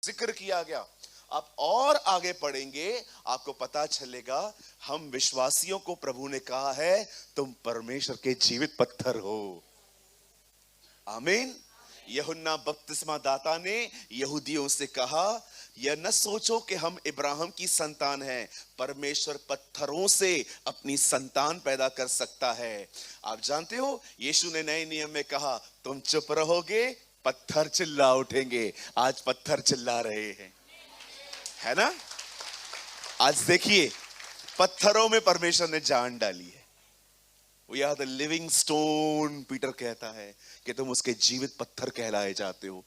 जिक्र किया गया। आप और आगे पढ़ेंगे, आपको पता चलेगा हम विश्वासियों को प्रभु ने कहा है तुम परमेश्वर के जीवित पत्थर हो। आमीन। यूहन्ना बपतिस्मा दाता ने यहूदियों से कहा, यह न सोचो कि हम इब्राहिम की संतान हैं, परमेश्वर पत्थरों से अपनी संतान पैदा कर सकता है। आप जानते हो यीशु ने नए नियम में कहा तुम चुप रहोगे पत्थर चिल्ला उठेंगे। आज पत्थर चिल्ला रहे हैं, है ना। आज देखिए पत्थरों में परमेश्वर ने जान डाली है। We are the living stone, Peter कहता है कि तुम उसके जीवित पत्थर कहलाए जाते हो।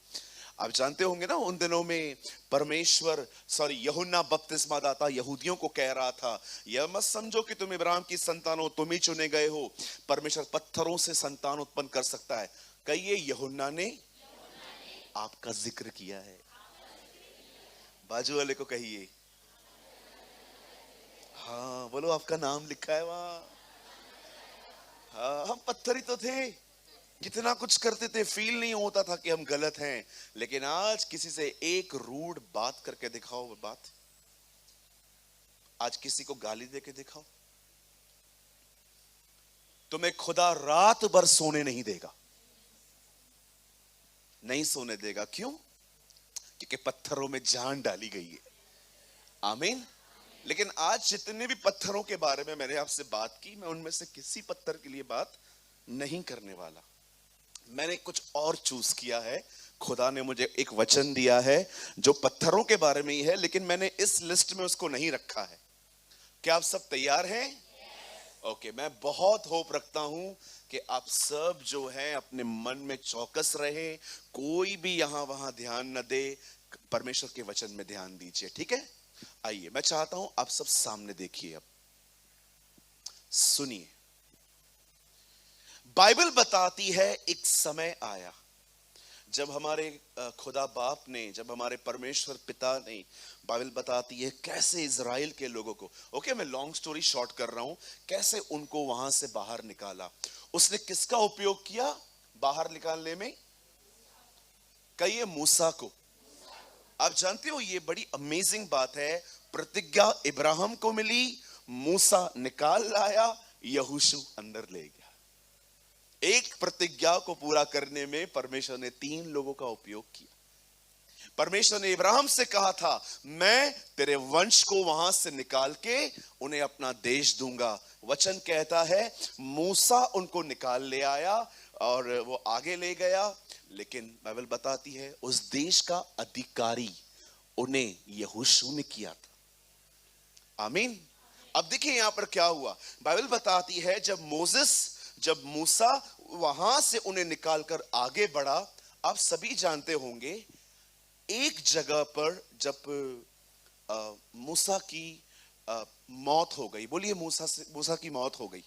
आप जानते होंगे ना उन दिनों में परमेश्वर यूहन्ना बपतिस्मा दाता यहूदियों को कह रहा था, यह मत समझो कि तुम इब्राहिम की संतान हो, तुम ही चुने गए हो, परमेश्वर पत्थरों से संतान उत्पन्न कर सकता है। कहिए यूहन्ना ने आपका जिक्र किया है। बाजू वाले को कहिए, हाँ बोलो आपका नाम लिखा है वहां। हाँ, हम पत्थर ही तो थे, कितना कुछ करते थे, फील नहीं होता था कि हम गलत हैं। लेकिन आज किसी से एक रूड बात करके दिखाओ, बात आज किसी को गाली देके दिखाओ, तुम्हें खुदा रात भर सोने नहीं देगा, नहीं सोने देगा। क्यों? क्योंकि पत्थरों में जान डाली गई है। आमीन। लेकिन आज जितने भी पत्थरों के बारे में मैंने आपसे बात की, मैं उनमें से किसी पत्थर के लिए बात नहीं करने वाला। मैंने कुछ और चूज किया है। खुदा ने मुझे एक वचन दिया है जो पत्थरों के बारे में ही है, लेकिन मैंने इस लिस्ट में उसको नहीं रखा है। क्या आप सब तैयार हैं? ओके, मैं बहुत होप रखता हूं कि आप सब जो हैं अपने मन में चौकस रहे, कोई भी यहां वहां ध्यान न दे, परमेश्वर के वचन में ध्यान दीजिए, ठीक है। आइए, मैं चाहता हूं आप सब सामने देखिए, अब सुनिए। बाइबल बताती है एक समय आया जब हमारे खुदा बाप ने, जब हमारे परमेश्वर पिता ने, बाइबल बताती है कैसे इजराइल के लोगों को, ओके मैं लॉन्ग स्टोरी शॉर्ट कर रहा हूं, कैसे उनको वहां से बाहर निकाला। उसने किसका उपयोग किया बाहर निकालने में? कहिए मूसा को। आप जानते हो ये बड़ी अमेजिंग बात है, प्रतिज्ञा इब्राहिम को मिली, मूसा निकाल लाया, यहोशू अंदर ले गया। एक प्रतिज्ञा को पूरा करने में परमेश्वर ने 3 लोगों का उपयोग किया। परमेश्वर ने इब्राहिम से कहा था मैं तेरे वंश को वहां से निकाल के उन्हें अपना देश दूंगा। वचन कहता है मूसा उनको निकाल ले आया और वो आगे ले गया, लेकिन बाइबल बताती है उस देश का अधिकारी उन्हें यहोशू ने किया था। आमीन। अब देखिए यहां पर क्या हुआ। बाइबल बताती है जब मूसा वहां से उन्हें निकालकर आगे बढ़ा, आप सभी जानते होंगे एक जगह पर जब मूसा की मौत हो गई, बोलिए मूसा की मौत हो गई।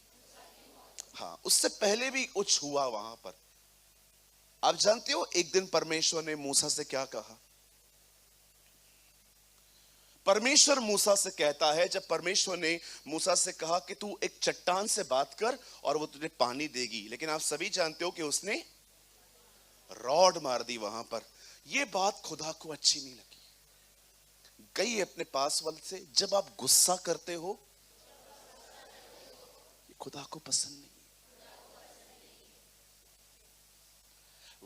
हाँ, उससे पहले भी कुछ हुआ वहां पर। आप जानते हो एक दिन परमेश्वर ने मूसा से क्या कहा? परमेश्वर मूसा से कहता है, जब परमेश्वर ने मूसा से कहा कि तू एक चट्टान से बात कर और वो तुझे पानी देगी, लेकिन आप सभी जानते हो कि उसने रॉड मार दी वहां पर। यह बात खुदा को अच्छी नहीं लगी। गई अपने पास वाले से, जब आप गुस्सा करते हो खुदा को पसंद नहीं।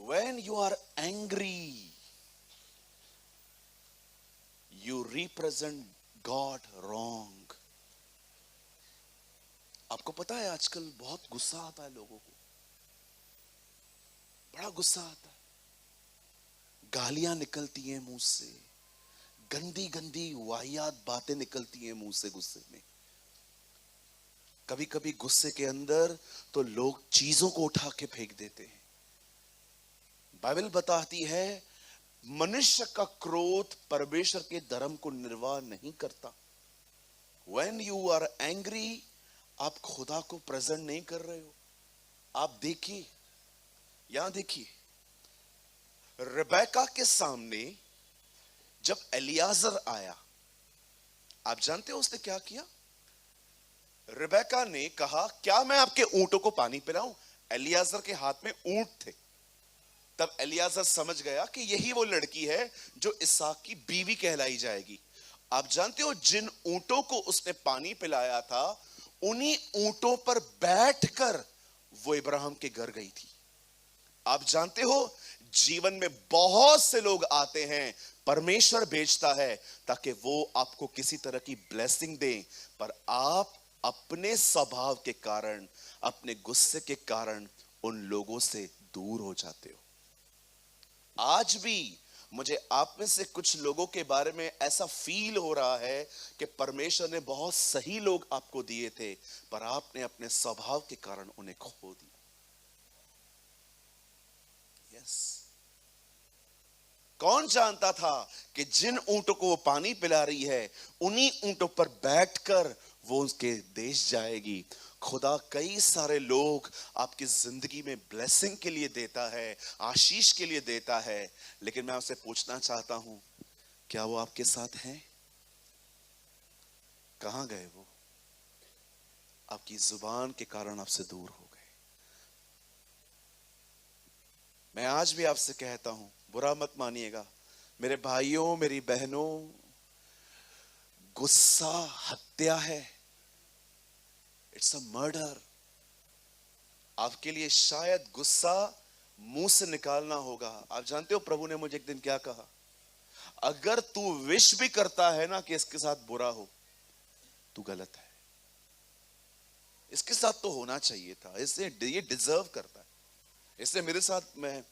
When you are angry, you represent God wrong. आपको पता है आजकल बहुत गुस्सा आता है लोगों को, बड़ा गुस्सा आता है, गालियां निकलती हैं मुंह से, गंदी गंदी वाहियात बातें निकलती हैं मुंह से गुस्से में। कभी कभी गुस्से के अंदर तो लोग चीजों को उठा के फेंक देते हैं। बाइबल बताती है मनुष्य का क्रोध परमेश्वर के धर्म को निर्वाह नहीं करता। When you are angry, आप खुदा को प्रेजेंट नहीं कर रहे हो। आप देखिए, यहां देखिए, रिबेका के सामने जब एलियाजर आया, आप जानते हो उसने क्या किया? रिबेका ने कहा क्या मैं आपके ऊंटों को पानी पिलाऊं? एलियाजर के हाथ में ऊंट थे, तब एलियाजर समझ गया कि यही वो लड़की है जो इसहाक की बीवी कहलाई जाएगी। आप जानते हो जिन ऊंटों को उसने पानी पिलाया था, उन्हीं ऊंटों पर बैठकर वो इब्राहिम के घर गई थी। आप जानते हो जीवन में बहुत से लोग आते हैं, परमेश्वर भेजता है ताकि वो आपको किसी तरह की ब्लेसिंग दे, पर आप अपने स्वभाव के कारण, अपने गुस्से के कारण उन लोगों से दूर हो जाते हो। आज भी मुझे आप में से कुछ लोगों के बारे में ऐसा फील हो रहा है कि परमेश्वर ने बहुत सही लोग आपको दिए थे, पर आपने अपने स्वभाव के कारण उन्हें खो दिया। यस, कौन जानता था कि जिन ऊंटों को वो पानी पिला रही है, उन्हीं ऊंटों पर बैठकर वो उसके देश जाएगी। खुदा कई सारे लोग आपकी जिंदगी में ब्लेसिंग के लिए देता है, आशीष के लिए देता है, लेकिन मैं आपसे पूछना चाहता हूं, क्या वो आपके साथ हैं? कहां गए वो? आपकी जुबान के कारण आपसे दूर हो गए। मैं आज भी आपसे कहता हूं, बुरा मत मानिएगा मेरे भाइयों, मेरी बहनों, गुस्सा हत्या है। It's a murder. आपके लिए शायद गुस्सा मुंह से निकालना होगा। आप जानते हो प्रभु ने मुझे एक दिन क्या कहा? अगर तू विश भी करता है ना कि इसके साथ बुरा हो, तू गलत है। इसके साथ तो होना चाहिए था, इससे ये डिजर्व करता है, इससे मेरे साथ मैं।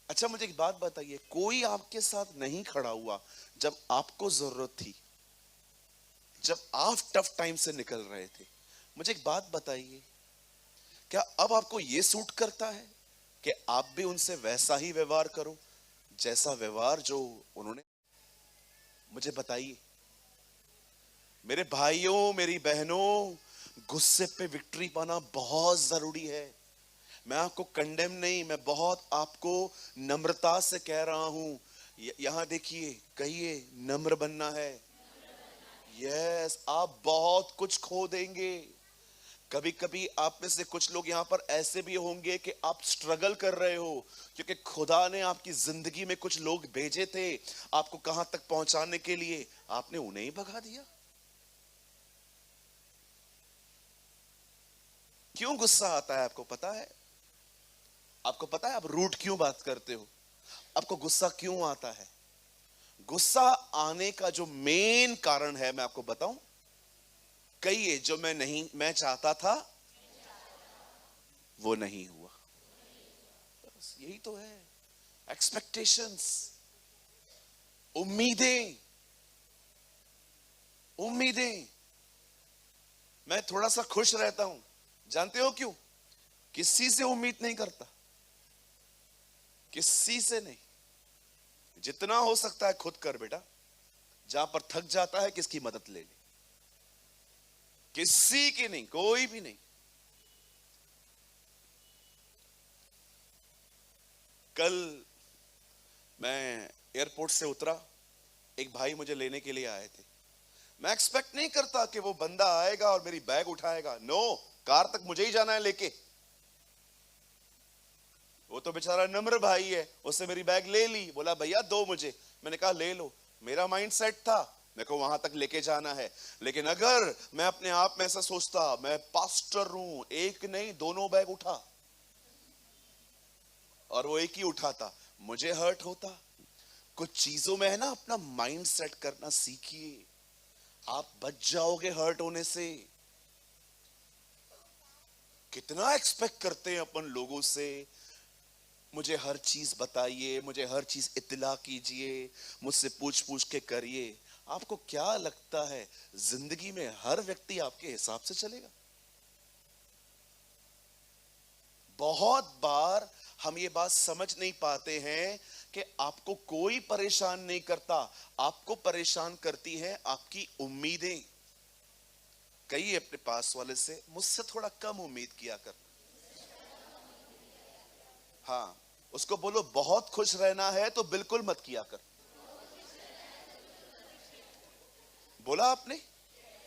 अच्छा मुझे एक बात बताइए, कोई आपके साथ नहीं खड़ा हुआ जब आपको जरूरत थी, जब आप टफ टाइम से निकल रहे थे? मुझे एक बात बताइए, क्या अब आपको यह सूट करता है कि आप भी उनसे वैसा ही व्यवहार करो जैसा व्यवहार जो उन्होंने? मुझे बताइए मेरे भाइयों, मेरी बहनों, गुस्से पे विक्ट्री पाना बहुत जरूरी है। मैं आपको कंडेम नहीं, मैं बहुत आपको नम्रता से कह रहा हूं। यहां देखिए, कहिए नम्र बनना है। यस, आप बहुत कुछ खो देंगे। कभी कभी आप में से कुछ लोग यहां पर ऐसे भी होंगे कि आप स्ट्रगल कर रहे हो, क्योंकि खुदा ने आपकी जिंदगी में कुछ लोग भेजे थे आपको कहां तक पहुंचाने के लिए, आपने उन्हें ही भगा दिया। क्यों गुस्सा आता है आपको पता है? आपको पता है आप रूट क्यों बात करते हो? आपको गुस्सा क्यों आता है? गुस्सा आने का जो मेन कारण है मैं आपको बताऊं, कहिए, जो मैं चाहता था वो नहीं हुआ। बस यही तो है। एक्सपेक्टेशंस, उम्मीदें। उम्मीदें। मैं थोड़ा सा खुश रहता हूं, जानते हो क्यों? किसी से उम्मीद नहीं करता, किसी से नहीं। जितना हो सकता है खुद कर बेटा। जहां पर थक जाता है किसकी मदद ले ले, किसी की नहीं, कोई भी नहीं। कल मैं एयरपोर्ट से उतरा, एक भाई मुझे लेने के लिए आए थे। मैं एक्सपेक्ट नहीं करता कि वो बंदा आएगा और मेरी बैग उठाएगा। नो, कार तक मुझे ही जाना है लेके। वो तो बेचारा नम्र भाई है, उससे मेरी बैग ले ली, बोला भैया दो मुझे। मैंने कहा ले लो। मेरा माइंड सेट था मेरे को वहां तक लेके जाना है। लेकिन अगर मैं अपने आप में ऐसा सोचता, मैं पास्टर हूं, एक नहीं दोनों बैग उठा, और वो एक ही उठाता, मुझे हर्ट होता। कुछ चीजों में है ना, अपना माइंड सेट करना सीखिए, आप बच जाओगे हर्ट होने से। कितना एक्सपेक्ट करते हैं अपन लोगों से, मुझे हर चीज बताइए, मुझे हर चीज इत्तला कीजिए, मुझसे पूछ पूछ के करिए। आपको क्या लगता है जिंदगी में हर व्यक्ति आपके हिसाब से चलेगा? बहुत बार हम ये बात समझ नहीं पाते हैं कि आपको कोई परेशान नहीं करता, आपको परेशान करती हैं आपकी उम्मीदें। कहिए अपने पास वाले से, मुझसे थोड़ा कम उम्मीद किया कर। हाँ, उसको बोलो बहुत खुश रहना है तो बिल्कुल मत किया कर। बोला आपने?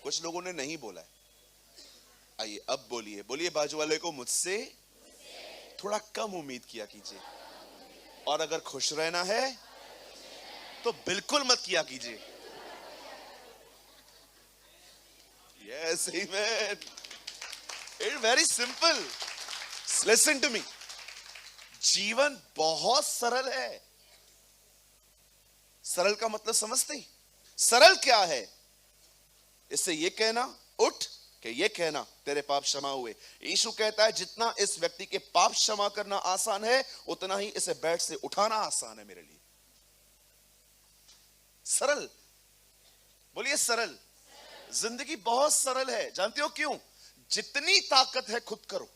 कुछ लोगों ने नहीं बोला है। आइए अब बोलिए, बोलिए बाजू वाले को, मुझसे थोड़ा कम उम्मीद किया कीजिए। और अगर खुश रहना है तो बिल्कुल मत किया कीजिए। Yes amen. It's very simple. Listen to me. जीवन बहुत सरल है। सरल का मतलब समझते हैं? सरल क्या है? इससे ये कहना उठ कि ये कहना तेरे पाप क्षमा हुए। यीशु कहता है जितना इस व्यक्ति के पाप क्षमा करना आसान है उतना ही इसे बेड से उठाना आसान है मेरे लिए। सरल। बोलिए सरल। जिंदगी बहुत सरल है। जानते हो क्यों? जितनी ताकत है खुद करो।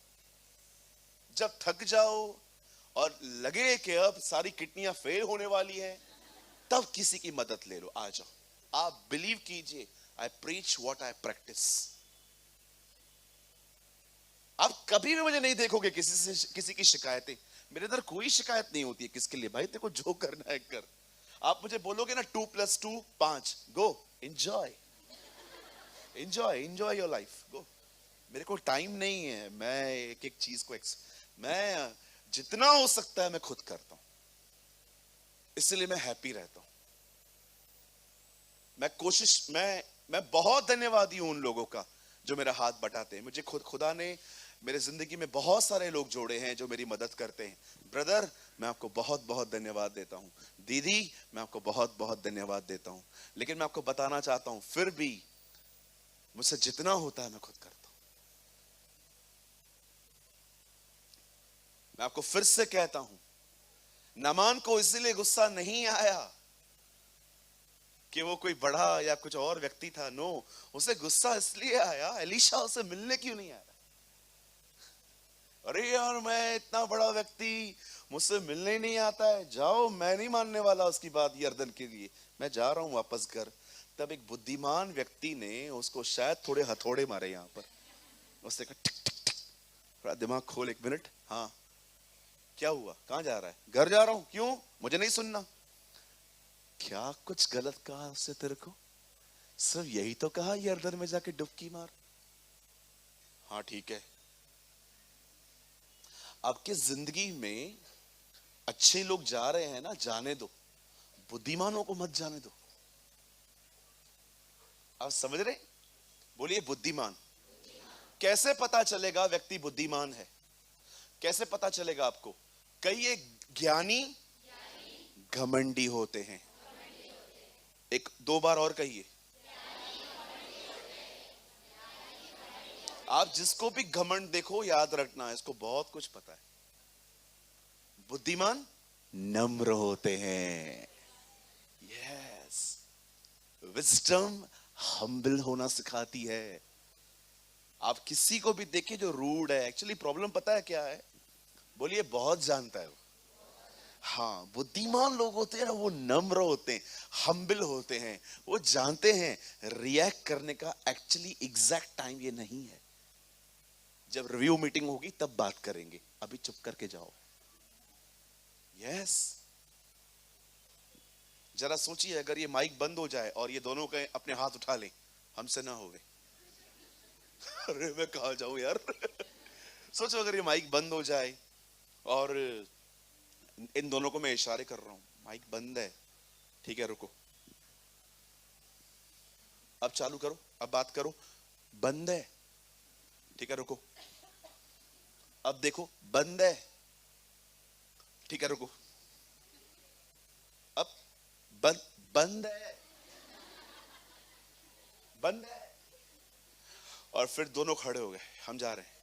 जब थक जाओ और लगे कि अब सारी किडनियां फेल होने वाली है, तब किसी की मदद ले लो। आ जाओ। आप बिलीव कीजिए, आई प्रीच व्हाट आई प्रैक्टिस। आप कभी भी मुझे नहीं देखोगे किसी की शिकायतें। मेरे अंदर कोई शिकायत नहीं होती है। किसके लिए भाई? देखो जो करना है कर। आप मुझे बोलोगे ना 2+2 5, go enjoy enjoy enjoy your life, go. मेरे को टाइम नहीं है। मैं एक एक चीज को मैं जितना हो सकता है मैं खुद करता हूं, इसलिए मैं हैप्पी रहता हूं। मैं बहुत धन्यवादी हूं उन लोगों का जो मेरा हाथ बटाते हैं। मुझे खुदा ने मेरे जिंदगी में बहुत सारे लोग जोड़े हैं जो मेरी मदद करते हैं। ब्रदर, मैं आपको बहुत बहुत धन्यवाद देता हूं। दीदी, मैं आपको बहुत बहुत धन्यवाद देता हूं। लेकिन मैं आपको बताना चाहता हूं, फिर भी मुझसे जितना होता है मैं खुद करता हूं। मैं आपको फिर से कहता हूं, नामान को इसलिए गुस्सा नहीं आया कि वो कोई बड़ा या कुछ और व्यक्ति था। नो, उसे गुस्सा इसलिए आया, एलीशा उसे मिलने क्यों नहीं आया? अरे यार, मैं इतना बड़ा व्यक्ति, मुझसे मिलने ही नहीं आता है। जाओ, मैं नहीं मानने वाला उसकी बात यर्दन के लिए, मैं जा रहा हूं वापस घर। तब एक बुद्धिमान व्यक्ति ने उसको शायद थोड़े हथौड़े मारे यहां पर। उसने कहा टिक टिक टिक, थोड़ा दिमाग खोल, 1 मिनट। हाँ, क्या हुआ? कहां जा रहा है? घर जा रहा हूं। क्यों? मुझे नहीं सुनना। क्या कुछ गलत कहा उससे तेरे को? सिर्फ यही तो कहा यर्दन में जाके डुबकी मार। हाँ ठीक है। आपके जिंदगी में अच्छे लोग जा रहे हैं ना, जाने दो। बुद्धिमानों को मत जाने दो। आप समझ रहे? बोलिए बुद्धिमान। कैसे पता चलेगा व्यक्ति बुद्धिमान है? कैसे पता चलेगा आपको? कई एक ज्ञानी घमंडी होते हैं। एक दो बार और कहिए। आप जिसको भी घमंड देखो, याद रखना इसको बहुत कुछ पता है। बुद्धिमान नम्र होते हैं। यस, विजडम हम्बल होना सिखाती है। आप किसी को भी देखिए जो रूड है, एक्चुअली प्रॉब्लम पता है क्या है? बोलिए बहुत जानता है वो। हाँ, बुद्धिमान लोग होते हैं ना, वो नम्र होते हैं, हम्बल होते हैं। वो जानते हैं रिएक्ट करने का एक्चुअली एग्जैक्ट टाइम ये नहीं है। जब रिव्यू मीटिंग होगी तब बात करेंगे, अभी चुप करके जाओ। यस। जरा सोचिए, अगर ये माइक बंद हो जाए और ये दोनों के अपने हाथ उठा लें, हमसे ना होवे। अरे मैं कहा जाऊं यार। सोचो अगर ये माइक बंद हो जाए और इन दोनों को मैं इशारे कर रहा हूं, माइक बंद है, ठीक है रुको, अब चालू करो, अब बात करो, बंद है, ठीक है रुको, अब देखो बंद है, ठीक है रुको, अब बंद बंद है, बंद है। और फिर दोनों खड़े हो गए, हम जा रहे हैं।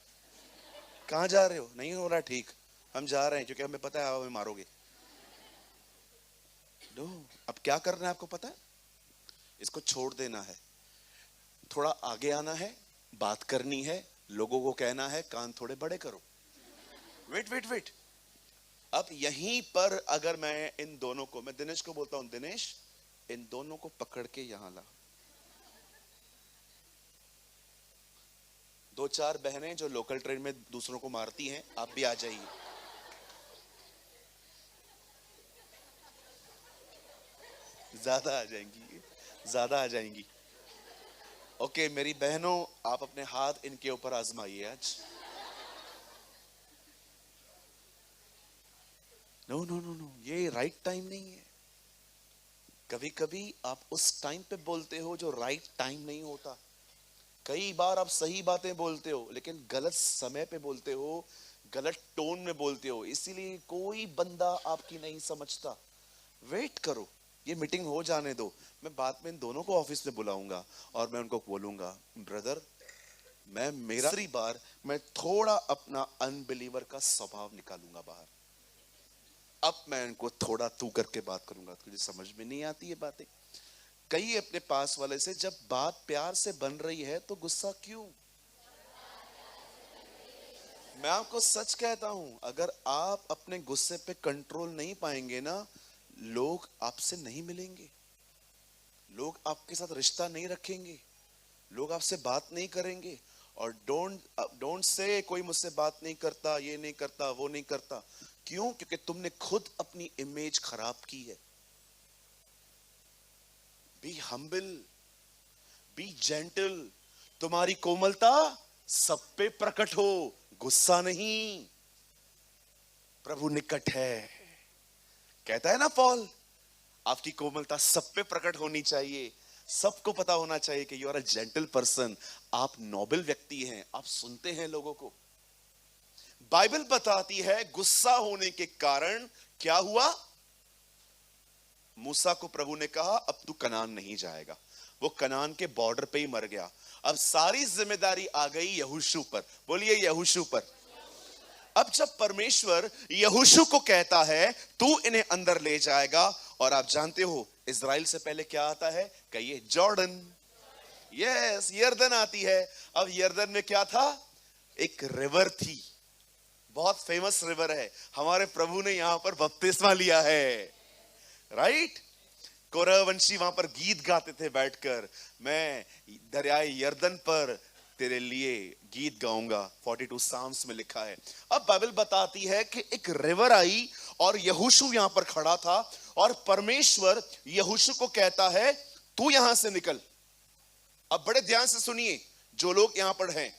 कहां जा रहे हो? नहीं हो रहा ठीक, हम जा रहे हैं क्योंकि हमें पता है हमें मारोगे। नो, अब क्या करना है आपको पता है? इसको छोड़ देना है, थोड़ा आगे आना है, बात करनी है, लोगों को कहना है कान थोड़े बड़े करो। वेट वेट वेट, अब यहीं पर अगर मैं इन दोनों को, मैं दिनेश को बोलता हूं, दिनेश इन दोनों को पकड़ के यहां ला। दो चार बहनें जो लोकल ट्रेन में दूसरों को मारती हैं, आप भी आ जाइए। ज्यादा आ जाएंगी, ज्यादा आ जाएंगी। ओके मेरी बहनों, आप अपने हाथ इनके ऊपर आजमाइए आज। नो नो नो नो, ये राइट टाइम नहीं है। कभी कभी आप उस टाइम पे बोलते हो जो राइट टाइम नहीं होता। कई बार आप सही बातें बोलते हो लेकिन गलत समय पे बोलते हो, गलत टोन में बोलते हो, इसीलिए कोई बंदा आपकी नहीं समझता। वेट करो, ये मीटिंग हो जाने दो, मैं बाद में इन दोनों को ऑफिस में बुलाऊंगा और मैं उनको बोलूंगा, ब्रदर मैं मेरा दूसरी बार मैं थोड़ा अपना अनबिलीवर का स्वभाव निकालूंगा बाहर। अब मैं इनको थोड़ा तू करके बात करूंगा, तुझे समझ में नहीं आती है बातें। कही अपने पास वाले से, जब बात प्यार से बन रही है तो गुस्सा क्यों? मैं आपको सच कहता हूं, अगर आप अपने गुस्से पे कंट्रोल नहीं पाएंगे ना, लोग आपसे नहीं मिलेंगे, लोग आपके साथ रिश्ता नहीं रखेंगे, लोग आपसे बात नहीं करेंगे। और डोंट डोंट से कोई मुझसे बात नहीं करता, ये नहीं करता, वो नहीं करता। क्यों? क्योंकि तुमने खुद अपनी इमेज खराब की है। Be humble, B gentle. तुम्हारी कोमलता सब पे प्रकट हो, गुस्सा नहीं। प्रभु निकट है, कहता है ना पॉल, आपकी कोमलता सब पे प्रकट होनी चाहिए। सबको पता होना चाहिए कि you are a gentle person, आप नोबल व्यक्ति हैं, आप सुनते हैं लोगों को। बाइबल बताती है गुस्सा होने के कारण क्या हुआ। मूसा को प्रभु ने कहा अब तू कनान नहीं जाएगा, वो कनान के बॉर्डर पे ही मर गया। अब सारी जिम्मेदारी आ गई यहोशू पर, बोलिए यहोशू पर। अब जब परमेश्वर यहोशू को कहता है तू इन्हें अंदर ले जाएगा, और आप जानते हो इज़राइल से पहले क्या आता है, कहिए जॉर्डन। यस, यर्दन आती है। अब यर्दन में क्या था, एक रिवर थी, बहुत फेमस रिवर है। हमारे प्रभु ने यहां पर बपतिस्मा लिया है, राइट। कौरववंशी वहां पर गीत गाते थे बैठकर, मैं दरियाए यर्दन पर तेरे लिए गीत गाऊंगा, 42 साम्स में लिखा है। अब बाइबल बताती है कि एक रिवर आई और यहोशू यहां पर खड़ा था, और परमेश्वर यहोशू को कहता है तू यहां से निकल। अब बड़े ध्यान से सुनिए, जो लोग यहां पर हैं,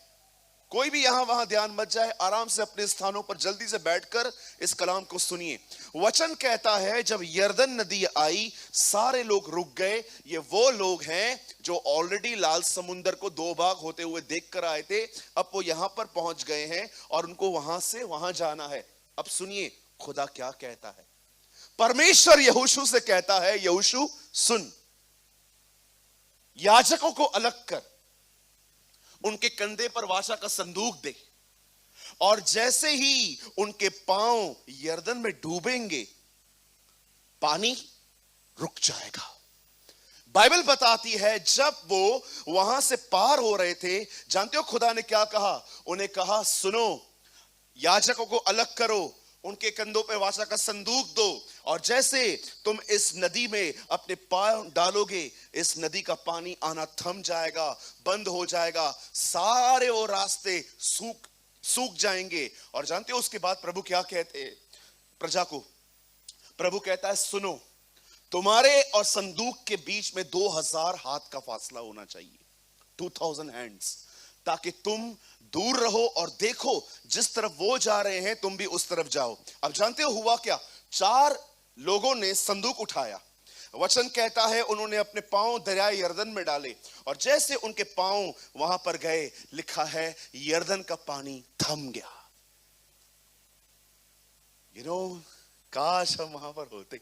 कोई भी यहां वहां ध्यान मत जाए, आराम से अपने स्थानों पर जल्दी से बैठकर इस कलाम को सुनिए। वचन कहता है जब यर्दन नदी आई सारे लोग रुक गए। ये वो लोग हैं जो ऑलरेडी लाल समुंदर को दो भाग होते हुए देख कर आए थे, अब वो यहां पर पहुंच गए हैं और उनको वहां से वहां जाना है। अब सुनिए खुदा क्या कहता है। परमेश्वर यहोशू से कहता है, यहोशू सुन, याजकों को अलग कर, उनके कंधे पर वाचा का संदूक दे, और जैसे ही उनके पांव यर्दन में डूबेंगे पानी रुक जाएगा। बाइबल बताती है जब वो वहां से पार हो रहे थे, जानते हो खुदा ने क्या कहा, उन्हें कहा सुनो, याजकों को अलग करो, उनके कंधों पे वाचा का संदूक दो, और जैसे तुम इस नदी में अपने पांव डालोगे इस नदी का पानी आना थम जाएगा, बंद हो जाएगा, सारे वो रास्ते सूख जाएंगे। और जानते हो उसके बाद प्रभु क्या कहते हैं प्रजा को, प्रभु कहता है सुनो, तुम्हारे और संदूक के बीच में 2000 हाथ का फासला होना चाहिए, 2000 हैंड्स, ताकि तुम दूर रहो और देखो जिस तरफ वो जा रहे हैं तुम भी उस तरफ जाओ। अब जानते हो हुआ क्या, 4 लोगों ने संदूक उठाया, वचन कहता है उन्होंने अपने पांव दरियाए यर्दन में डाले, और जैसे उनके पांव वहां पर गए, लिखा है यर्दन का पानी थम गया। काश हम वहां पर होते।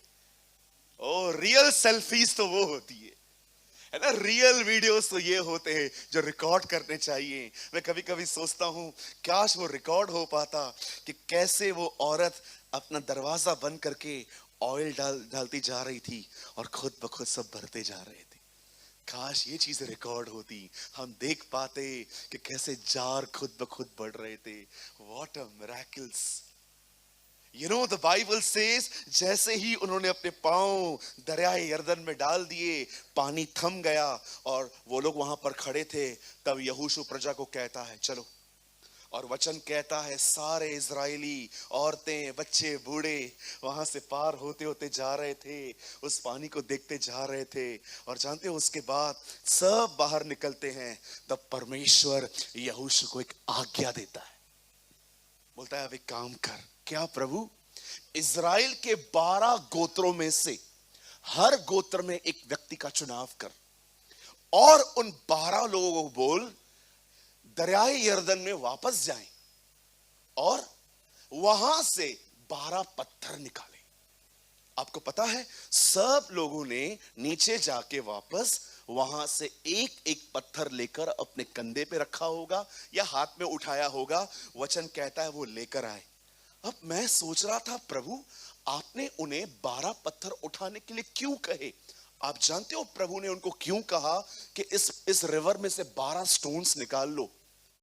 ओ रियल सेल्फीज तो वो होती है ना, रियल वीडियोस तो ये होते हैं जो रिकॉर्ड करने चाहिए। मैं कभी कभी सोचता हूं काश वो रिकॉर्ड हो पाता कि कैसे वो औरत अपना दरवाजा बंद करके ऑयल डालती जा रही थी और खुद ब खुद सब भरते जा रहे थे। काश ये चीजें रिकॉर्ड होती, हम देख पाते कि कैसे जार खुद ब खुद बढ़ रहे थे। What a miracles. the Bible says जैसे ही उन्होंने अपने पांव दरियाए यर्दन में डाल दिए, पानी थम गया और वो लोग वहां पर खड़े थे। तब यहोशू प्रजा को कहता है चलो, और वचन कहता है सारे इजरायली, औरतें, बच्चे, बूढ़े वहां से पार होते होते जा रहे थे, उस पानी को देखते जा रहे थे। और जानते हो उसके बाद सब बाहर निकलते हैं, तब परमेश्वर यहोशू को एक आज्ञा देता है, बोलता है अब एक काम कर। क्या प्रभु? इज़राइल के 12 गोत्रों में से हर गोत्र में एक व्यक्ति का चुनाव कर और उन 12 लोगों को बोल दरियाए यर्दन में वापस जाएं और वहां से 12 पत्थर निकाले। आपको पता है सब लोगों ने नीचे जाके वापस वहां से एक एक पत्थर लेकर अपने कंधे पे रखा होगा या हाथ में उठाया होगा। वचन कहता है वो लेकर आए। अब मैं सोच रहा था प्रभु आपने उन्हें 12 पत्थर उठाने के लिए क्यों कहे? आप जानते हो प्रभु ने उनको क्यों कहा कि इस रिवर में से 12 स्टोन्स निकाल लो?